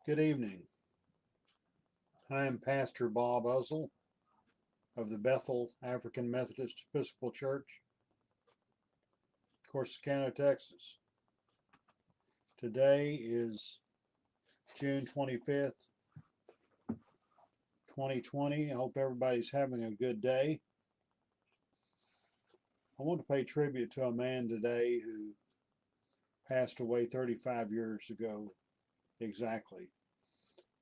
Good evening. I am Pastor Bob Uzzle of the Bethel African Methodist Episcopal Church, Corsicana, Texas. Today is June 25th, 2020. I hope everybody's having a good day. I want to pay tribute to a man today who passed away 35 years ago exactly.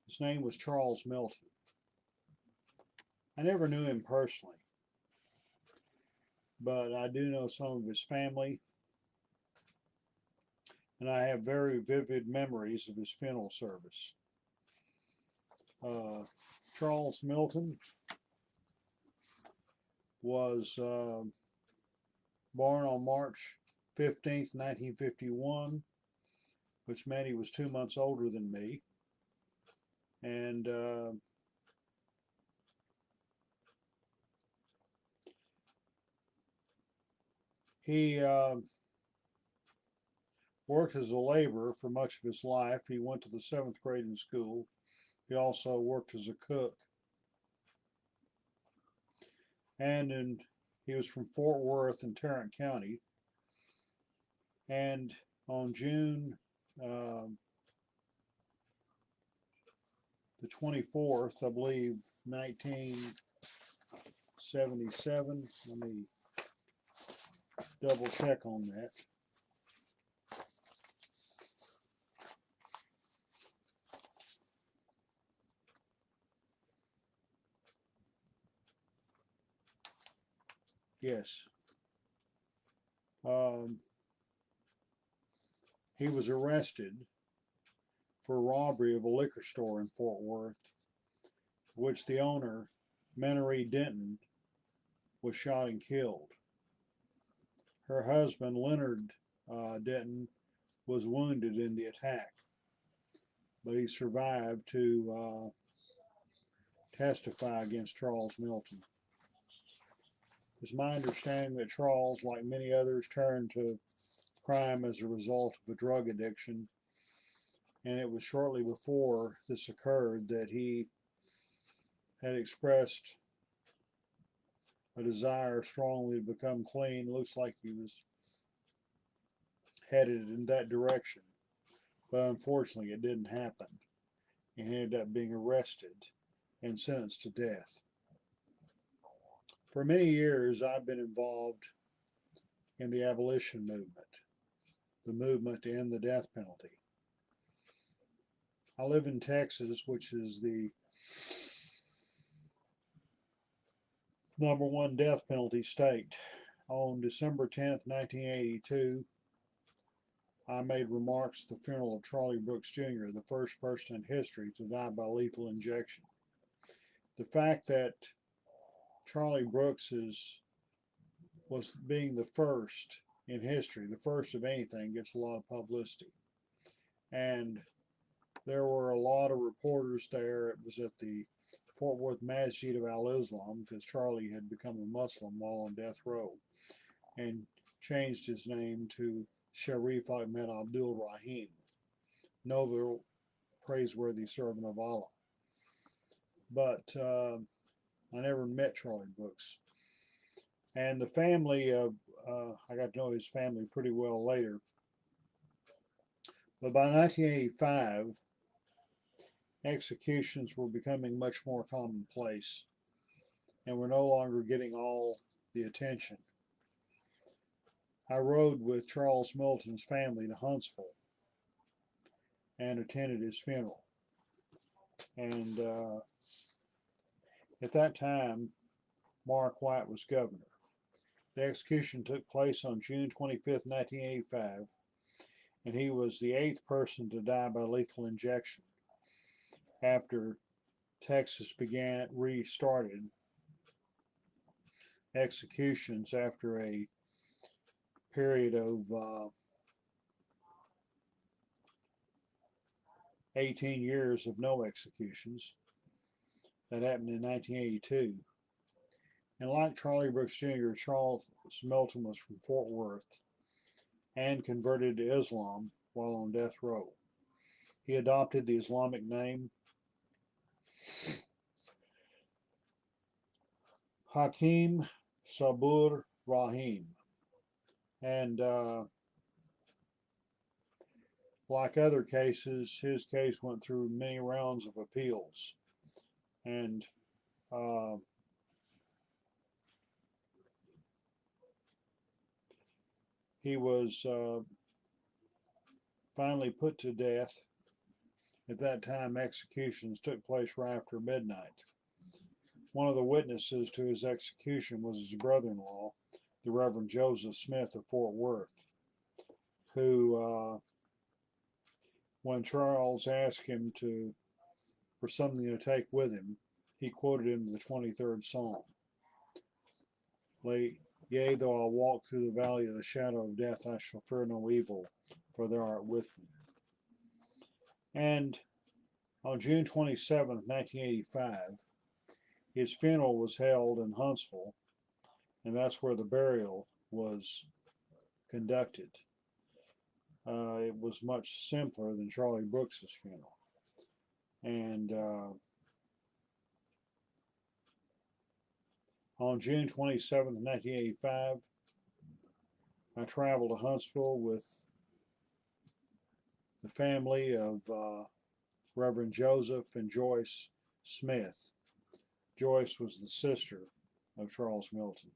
His name was Charles Milton. I never knew him personally, but I do know some of his family, and I have very vivid memories of his funeral service. Charles Milton was born on March 15th, 1951, which meant he was 2 months older than me. And he worked as a laborer for much of his life. He went to the 7th grade in school. He also worked as a cook. And he was from Fort Worth in Tarrant County. And on June the 24th, I believe, 1977. Let me double check on that. Yes. He was arrested for robbery of a liquor store in Fort Worth, which the owner, Menery Denton, was shot and killed. Her husband, Leonard Denton, was wounded in the attack, but he survived to testify against Charles Milton. It's my understanding that Charles, like many others, turned to crime as a result of a drug addiction, and it was shortly before this occurred that he had expressed a desire strongly to become clean. Looks like he was headed in that direction, but unfortunately it didn't happen. He ended up being arrested and sentenced to death. For many years I've been involved in the abolition movement, the movement to end the death penalty. I live in Texas, which is the #1 death penalty state. On December 10th, 1982, I made remarks at the funeral of Charlie Brooks Jr., the first person in history to die by lethal injection. The fact that Charlie Brooks was being the first in history, the first of anything, gets a lot of publicity. And there were a lot of reporters there. It was at the Fort Worth Masjid of Al-Islam, because Charlie had become a Muslim while on death row and changed his name to Sharif Ahmed Abdul Rahim, noble, praiseworthy servant of Allah. But I never met Charlie Brooks. And the family of, I got to know his family pretty well later. But by 1985, executions were becoming much more commonplace and were no longer getting all the attention. I rode with Charles Milton's family to Huntsville and attended his funeral. And at that time, Mark White was governor. The execution took place on June 25th, 1985, and he was the 8th person to die by lethal injection after Texas restarted executions after a period of 18 years of no executions. That happened in 1982. And like Charlie Brooks Jr., Charles Milton was from Fort Worth and converted to Islam while on death row. He adopted the Islamic name Hakim Sabur Rahim. And like other cases, his case went through many rounds of appeals. And uh, he was finally put to death. At that time, executions took place right after midnight. One of the witnesses to his execution was his brother-in-law, the Reverend Joseph Smith of Fort Worth, who, when Charles asked him for something to take with him, he quoted him the 23rd Psalm. Yea, though I walk through the valley of the shadow of death, I shall fear no evil, for thou art with me. And on June 27, 1985, his funeral was held in Huntsville, and that's where the burial was conducted. It was much simpler than Charlie Brooks's funeral. And on June 27, 1985, I traveled to Huntsville with the family of Reverend Joseph and Joyce Smith. Joyce was the sister of Charles Milton.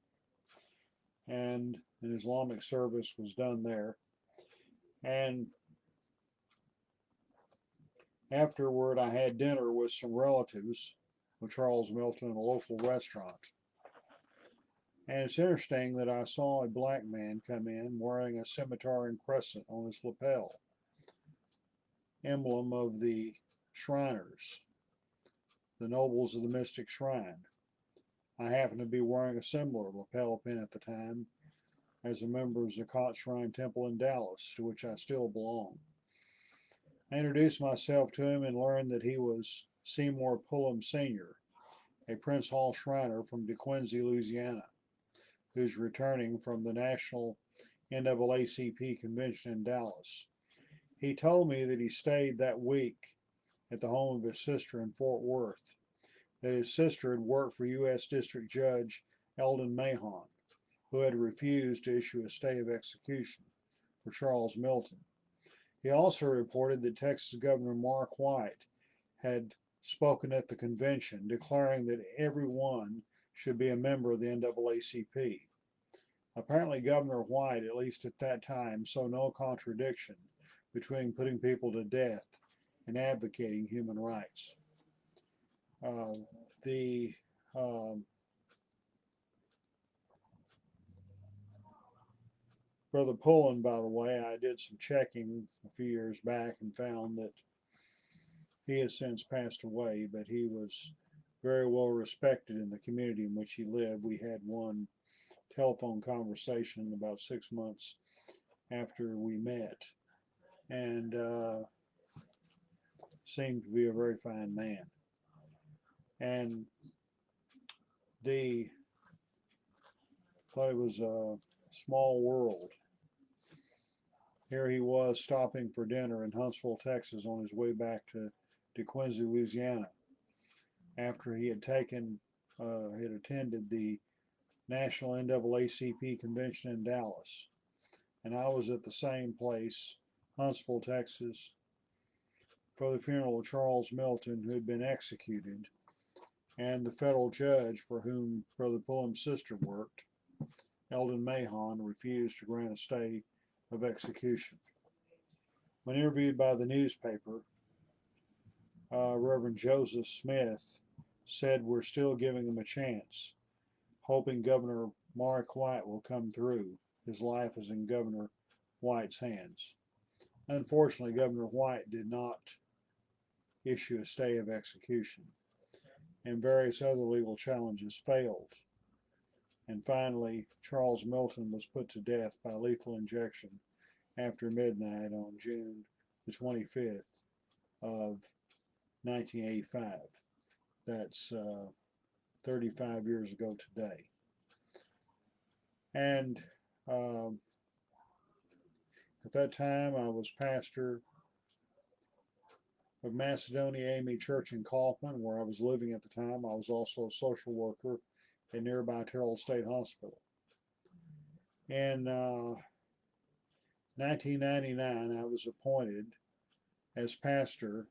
And an Islamic service was done there. And afterward, I had dinner with some relatives of Charles Milton in a local restaurant. And it's interesting that I saw a black man come in wearing a scimitar and crescent on his lapel, emblem of the Shriners, the nobles of the Mystic Shrine. I happened to be wearing a similar lapel pin at the time as a member of Zakat Shrine Temple in Dallas, to which I still belong. I introduced myself to him and learned that he was Seymour Pullum Sr., a Prince Hall Shriner from DeQuincy, Louisiana, who's returning from the National NAACP convention in Dallas. He told me that he stayed that week at the home of his sister in Fort Worth, that his sister had worked for U.S. District Judge Eldon Mahon, who had refused to issue a stay of execution for Charles Milton. He also reported that Texas Governor Mark White had spoken at the convention, declaring that everyone should be a member of the NAACP. Apparently, Governor White, at least at that time, saw no contradiction between putting people to death and advocating human rights. Brother Pullen, by the way, I did some checking a few years back and found that he has since passed away, but he was very well respected in the community in which he lived. We had one telephone conversation about 6 months after we met, and seemed to be a very fine man. And thought it was a small world. Here he was stopping for dinner in Huntsville, Texas, on his way back to DeQuincy, Louisiana, after he had attended the National NAACP convention in Dallas. And I was at the same place, Huntsville, Texas, for the funeral of Charles Milton, who had been executed, and the federal judge for whom Brother Pullum's sister worked, Eldon Mahon, refused to grant a stay of execution. When interviewed by the newspaper, Reverend Joseph Smith said, "We're still giving him a chance, hoping Governor Mark White will come through. His life is in Governor White's hands." Unfortunately, Governor White did not issue a stay of execution, and various other legal challenges failed. And finally, Charles Milton was put to death by lethal injection after midnight on June the 25th of 1985. That's 35 years ago today. And at that time, I was pastor of Macedonia AME Church in Kaufman, where I was living at the time. I was also a social worker at nearby Terrell State Hospital. In 1999, I was appointed as pastor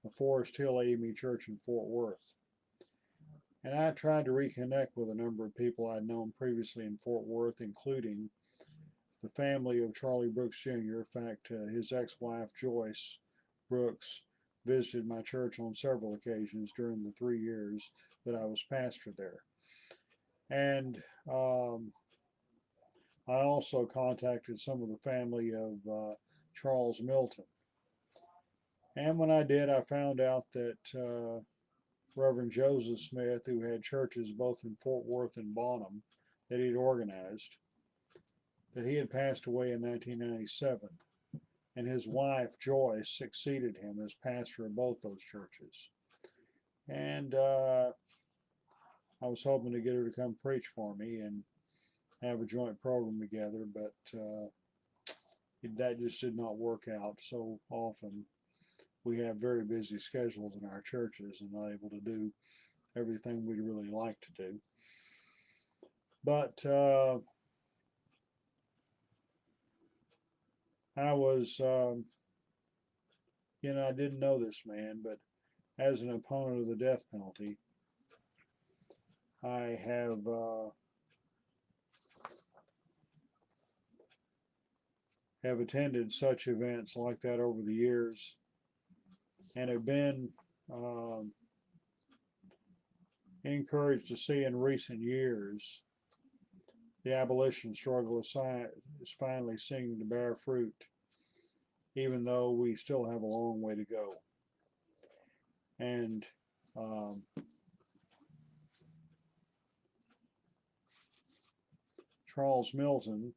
of Forest Hill AME Church in Fort Worth. And I tried to reconnect with a number of people I'd known previously in Fort Worth, including the family of Charlie Brooks Jr. In fact, his ex-wife Joyce Brooks visited my church on several occasions during the 3 years that I was pastor there. And I also contacted some of the family of Charles Milton. And when I did, I found out that Reverend Joseph Smith, who had churches both in Fort Worth and Bonham that he'd organized, that he had passed away in 1997. And his wife, Joyce, succeeded him as pastor of both those churches. And I was hoping to get her to come preach for me and have a joint program together, but that just did not work out. So often we have very busy schedules in our churches and not able to do everything we'd really like to do. But I was, I didn't know this man, but as an opponent of the death penalty, I have attended such events like that over the years, and have been encouraged to see in recent years the abolition struggle is finally seeming to bear fruit, even though we still have a long way to go. And Charles Milton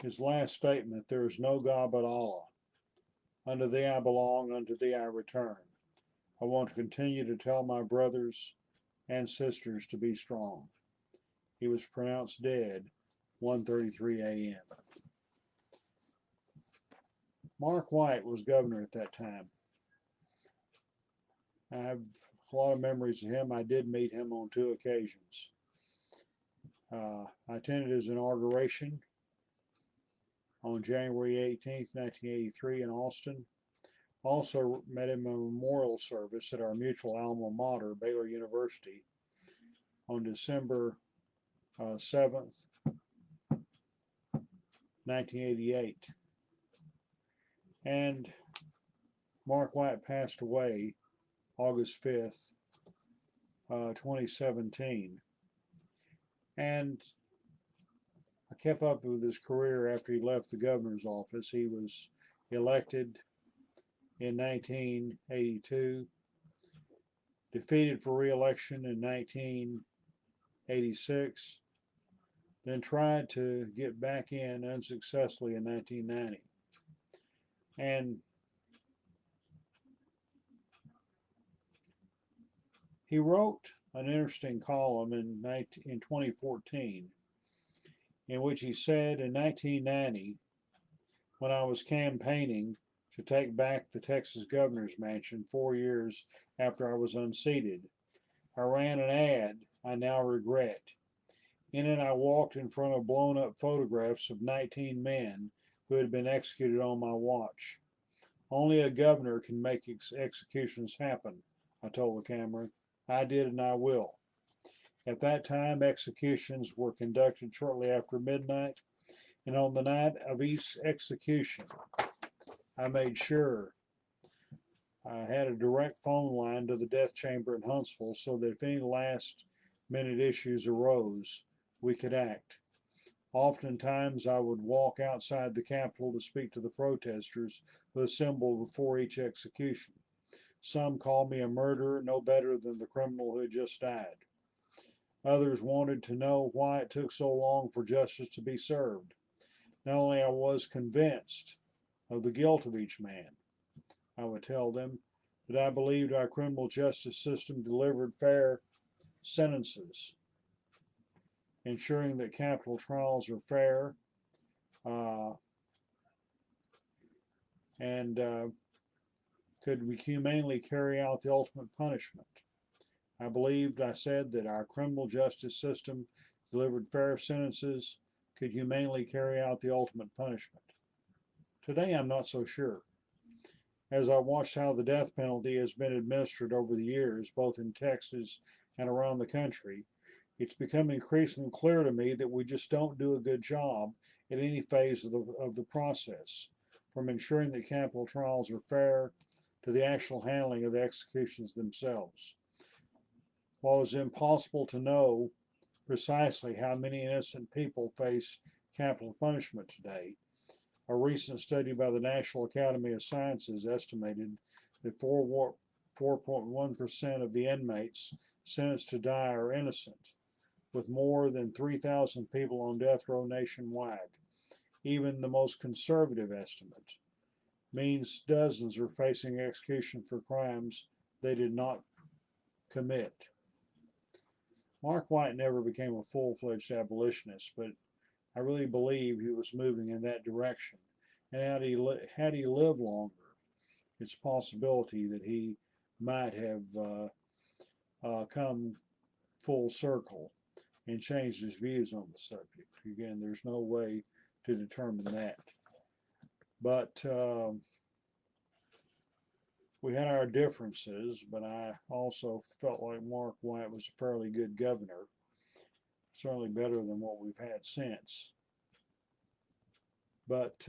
his last statement, "There is no God but Allah. Unto thee I belong, unto thee I return. I want to continue to tell my brothers and sisters to be strong." He was pronounced dead 1:33 a.m. Mark White was governor at that time. I have a lot of memories of him. I did meet him on 2 occasions. I attended his inauguration on January 18th, 1983 in Austin. Also met him in a memorial service at our mutual alma mater, Baylor University, on December 7th, 1988. And Mark White passed away August 5th, 2017. And I kept up with his career after he left the governor's office. He was elected in 1982, defeated for re-election in 1986, then tried to get back in unsuccessfully in 1990. And he wrote an interesting column in 2014 in which he said, in 1990, when I was campaigning to take back the Texas governor's mansion 4 years after I was unseated, I ran an ad I now regret. In it, I walked in front of blown-up photographs of 19 men who had been executed on my watch. Only a governor can make executions happen, I told the camera. I did, and I will. At that time, executions were conducted shortly after midnight, and on the night of each execution, I made sure I had a direct phone line to the death chamber in Huntsville so that if any last-minute issues arose, we could act. Oftentimes, I would walk outside the Capitol to speak to the protesters who assembled before each execution. Some called me a murderer, no better than the criminal who had just died. Others wanted to know why it took so long for justice to be served. Not only I was convinced of the guilt of each man, I would tell them, but I believed our criminal justice system delivered fair sentences. ensuring that capital trials are fair, uh, and could we humanely carry out the ultimate punishment. I said that our criminal justice system delivered fair sentences, could humanely carry out the ultimate punishment. Today I'm not so sure. As I watched how the death penalty has been administered over the years, both in Texas and around the country, it's become increasingly clear to me that we just don't do a good job at any phase of the process, from ensuring that capital trials are fair to the actual handling of the executions themselves. While it's impossible to know precisely how many innocent people face capital punishment today, a recent study by the National Academy of Sciences estimated that 4.1% of the inmates sentenced to die are innocent, with more than 3,000 people on death row nationwide. Even the most conservative estimate means dozens are facing execution for crimes they did not commit. Mark White never became a full-fledged abolitionist, but I really believe he was moving in that direction. And had he lived longer, it's a possibility that he might have come full circle and changed his views on the subject. Again, there's no way to determine that. But we had our differences, but I also felt like Mark White was a fairly good governor, certainly better than what we've had since. But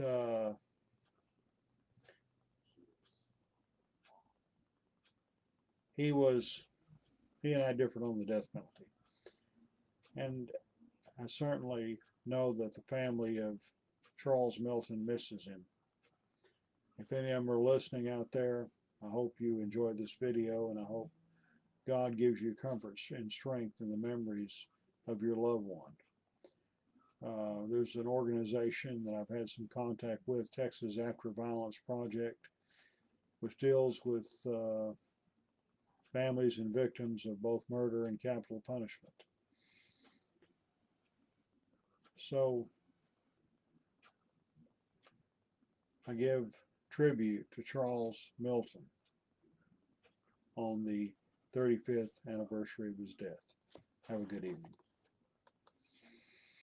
he and I differed on the death penalty. And I certainly know that the family of Charles Milton misses him. If any of them are listening out there, I hope you enjoyed this video, and I hope God gives you comfort and strength in the memories of your loved one. There's an organization that I've had some contact with, Texas After Violence Project, which deals with families and victims of both murder and capital punishment. So I give tribute to Charles Milton on the 35th anniversary of his death. Have a good evening.